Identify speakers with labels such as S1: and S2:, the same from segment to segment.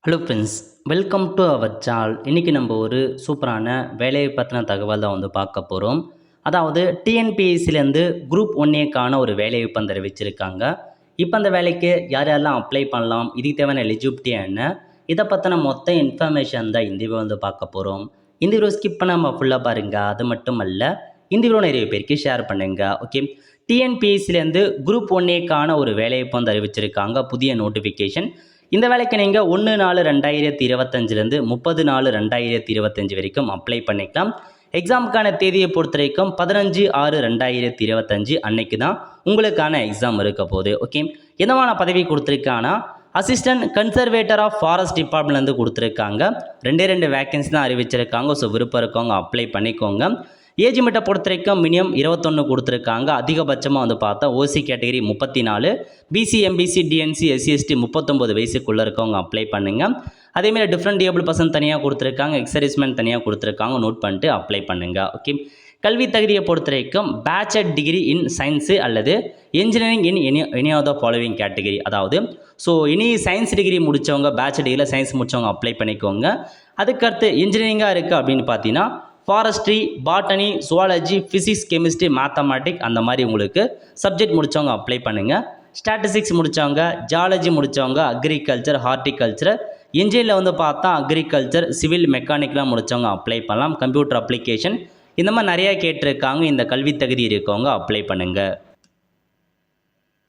S1: Hello friends, welcome to our channel. இன்றைக்கி நம்ம ஒரு சூப்பரான வேலையை பற்றின தகவல் தான் வந்து பார்க்க போகிறோம். அதாவது டிஎன்பிஎஸ்சிலேருந்து குரூப் 1ஏக்கான ஒரு வேலைவாய்ப்பு வந்து அறிவிச்சிருக்காங்க. இப்போ அந்த வேலைக்கு யார் யாரெல்லாம் அப்ளை பண்ணலாம், இதுக்கு தேவையான எலிஜிபிலிட்டி என்ன, இதை பற்றின மொத்த இன்ஃபர்மேஷன் தான் இந்த வீடியோ வந்து பார்க்க போகிறோம். இந்த வீடியோ ஸ்கிப் பண்ணாமல் ஃபுல்லாக பாருங்கள். அது மட்டும் அல்ல, இந்த வீடியோ நிறைய பேருக்கு ஷேர் பண்ணுங்கள். ஓகே, டிஎன்பிஎஸ்சிலேருந்து குரூப் 1ஏக்கான ஒரு வேலைவாய்ப்பு வந்து அறிவிச்சிருக்காங்க. புதிய நோட்டிஃபிகேஷன். இந்த வேலைக்கு நீங்கள் 1/4/2025லேருந்து 30/4/2025 வரைக்கும் அப்ளை பண்ணிக்கலாம். எக்ஸாமுக்கான தேதியை பொறுத்த வரைக்கும் 15/6/2025 அன்னைக்கு தான் உங்களுக்கான எக்ஸாம் இருக்க போகுது. ஓகே, என்னவான பதவி கொடுத்துருக்காங்கன்னா அசிஸ்டன்ட் கன்சர்வேட்டர் ஆஃப் ஃபாரஸ்ட் டிபார்ட்மெண்ட்லேருந்து கொடுத்துருக்காங்க. 2 வேக்கன்சி தான் அறிவிச்சிருக்காங்க. ஸோ விருப்பம் இருக்கவங்க அப்ளை பண்ணிக்கோங்க. ஏஜ் லிமிட்டை பொறுத்த வரைக்கும் மினிமம் 21 கொடுத்துருக்காங்க. அதிகபட்சமாக வந்து பார்த்தா OC category 34, BC MBC DNC SC ST 39 வயசுக்குள்ளே இருக்கவங்க அப்ளை பண்ணுங்கள். அதேமாதிரி டிஃப்ரெண்ட் ஏபிள் பர்சன் தனியாக கொடுத்துருக்காங்க, எக்ஸர்வீஸ்மேன் தனியாக கொடுத்துருக்காங்க. நோட் பண்ணிட்டு அப்ளை பண்ணுங்கள். ஓகே, கல்வி தகுதியை பொறுத்த வரைக்கும் பேச்சுலர் டிகிரி இன் சயின்ஸு அல்லது engineering in any of the following category. அதாவது இனி சயின்ஸ் டிகிரி முடித்தவங்க, பேச்சுலர் டிகிரியில் சயின்ஸ் முடித்தவங்க அப்ளை பண்ணிக்கோங்க. அதுக்கடுத்து இன்ஜினியரிங்காக இருக்குது அப்படின்னு பார்த்தீங்கன்னா forestry, botany, zoology, physics, chemistry, mathematic அந்த மாதிரி உங்களுக்கு சப்ஜெக்ட் முடித்தவங்க அப்ளை பண்ணுங்கள். ஸ்டாட்டிஸ்டிக்ஸ் முடித்தவங்க, ஜியாலஜி முடித்தவங்க, அக்ரிகல்ச்சர், ஹார்டிகல்ச்சர், இன்ஜினியரில் வந்து பார்த்தா அக்ரிகல்ச்சர், சிவில், மெக்கானிக்லாம் முடித்தவங்க அப்ளை பண்ணலாம். கம்ப்யூட்டர் அப்ளிகேஷன் இந்த மாதிரி நிறையா கேட்டிருக்காங்க. இந்த கல்வி தகுதி இருக்கவங்க அப்ளை பண்ணுங்கள்.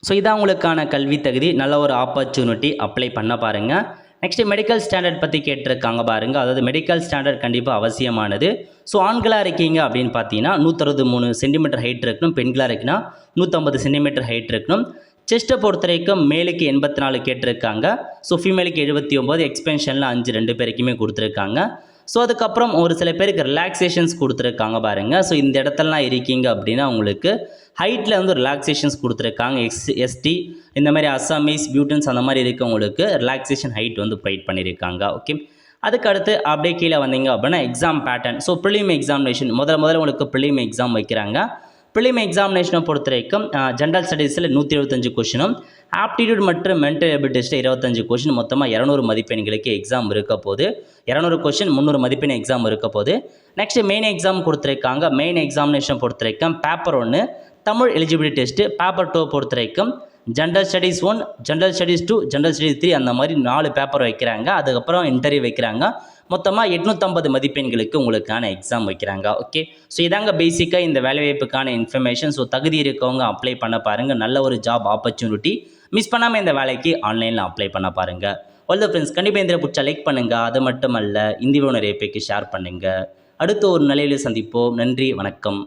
S1: ஸோ இதான் உங்களுக்கான கல்வி தகுதி. நல்ல ஒரு ஆப்பர்ச்சுனிட்டி, அப்ளை பண்ண பாருங்கள். நெக்ஸ்ட்டு மெடிக்கல் ஸ்டாண்டர்ட் பற்றி கேட்டிருக்காங்க பாருங்கள். அதாவது மெடிக்கல் ஸ்டாண்டர்ட் கண்டிப்பாக அவசியமானது. ஸோ ஆண்களாக இருக்கீங்க அப்படின்னு பார்த்தீங்கன்னா 163 சென்டிமீட்டர் ஹைட் இருக்கணும். பெண்களாக இருக்குன்னா 150 சென்டிமீட்டர் ஹைட் இருக்கணும். செஸ்ட்டை பொறுத்த வரைக்கும் மேலுக்கு 84 கேட்டிருக்காங்க. ஸோ ஃபீமேலுக்கு 79, எக்ஸ்பென்ஷனில் 5 2 பேருக்குமே கொடுத்துருக்காங்க. ஸோ அதுக்கப்புறம் ஒரு சில பேருக்கு ரிலாக்ஸேஷன்ஸ் கொடுத்துருக்காங்க பாருங்கள். ஸோ இந்த இடத்துலலாம் இருக்கீங்க அப்படின்னா உங்களுக்கு ஹைட்டில் வந்து ரிலாக்ஸேஷன்ஸ் கொடுத்துருக்காங்க. எஸ்டி இந்த மாதிரி அசாமீஸ், பியூட்டன்ஸ் அந்த மாதிரி இருக்கவங்களுக்கு ரிலாக்ஸேஷன் ஹைட் வந்து ப்ரொவைட் பண்ணியிருக்காங்க. ஓகே, அதுக்கடுத்து அப்படியே கீழே வந்தீங்க அப்படின்னா exam pattern. So prelim examination முதல்ல உங்களுக்கு ப்ரிலிம் எக்ஸாம் வைக்கிறாங்க. ப்ரிலிம் எக்ஸாமினேஷனை பொறுத்த வரைக்கும் ஜென்ரல் ஸ்டடீஸில் 175 கொஷினும், ஆப்டிடியூட் மற்றும் மென்டல் எபிலிட்டி டெஸ்ட்டில் 25 கொஷின், மொத்தமாக 200 மதிப்பெண்களுக்கு எக்ஸாம் இருக்க போது. 200 கொஷின் 300 மதிப்பெண் எக்ஸாம் இருக்க போது. நெக்ஸ்ட் மெயின் எக்ஸாம் கொடுத்துருக்காங்க. மெயின் எக்ஸாமினேஷன் பொறுத்த வரைக்கும் paper 1 Tamil eligibility test, paper 2 பொறுத்த வரைக்கும் general studies 1, general studies 2, general studies 3 அந்த மாதிரி 4 பேப்பர் வைக்கிறாங்க. அதுக்கப்புறம் இன்டர்வியூ வைக்கிறாங்க. மொத்தமாக 850 மதிப்பெண்களுக்கு உங்களுக்கான எக்ஸாம் வைக்கிறாங்க. ஓகே, ஸோ இதாங்க பேசிக்காக இந்த வேலைவாய்ப்புக்கான இன்ஃபர்மேஷன். ஸோ தகுதி இருக்கவங்க அப்ளை பண்ண பாருங்கள். நல்ல ஒரு ஜாப் ஆப்பர்ச்சுனிட்டி. மிஸ் பண்ணாமல் இந்த வேலைக்கு ஆன்லைனில் அப்ளை பண்ண பாருங்கள். ஆல் த ஃப்ரெண்ட்ஸ், கண்டிப்பாக இந்த பிடிச்சா லைக் பண்ணுங்கள். அது மட்டும் அல்ல, இந்த வீடியோ நிறைய பேருக்கு ஷேர் பண்ணுங்கள். அடுத்த ஒரு நிலையில் சந்திப்போம். நன்றி, வணக்கம்.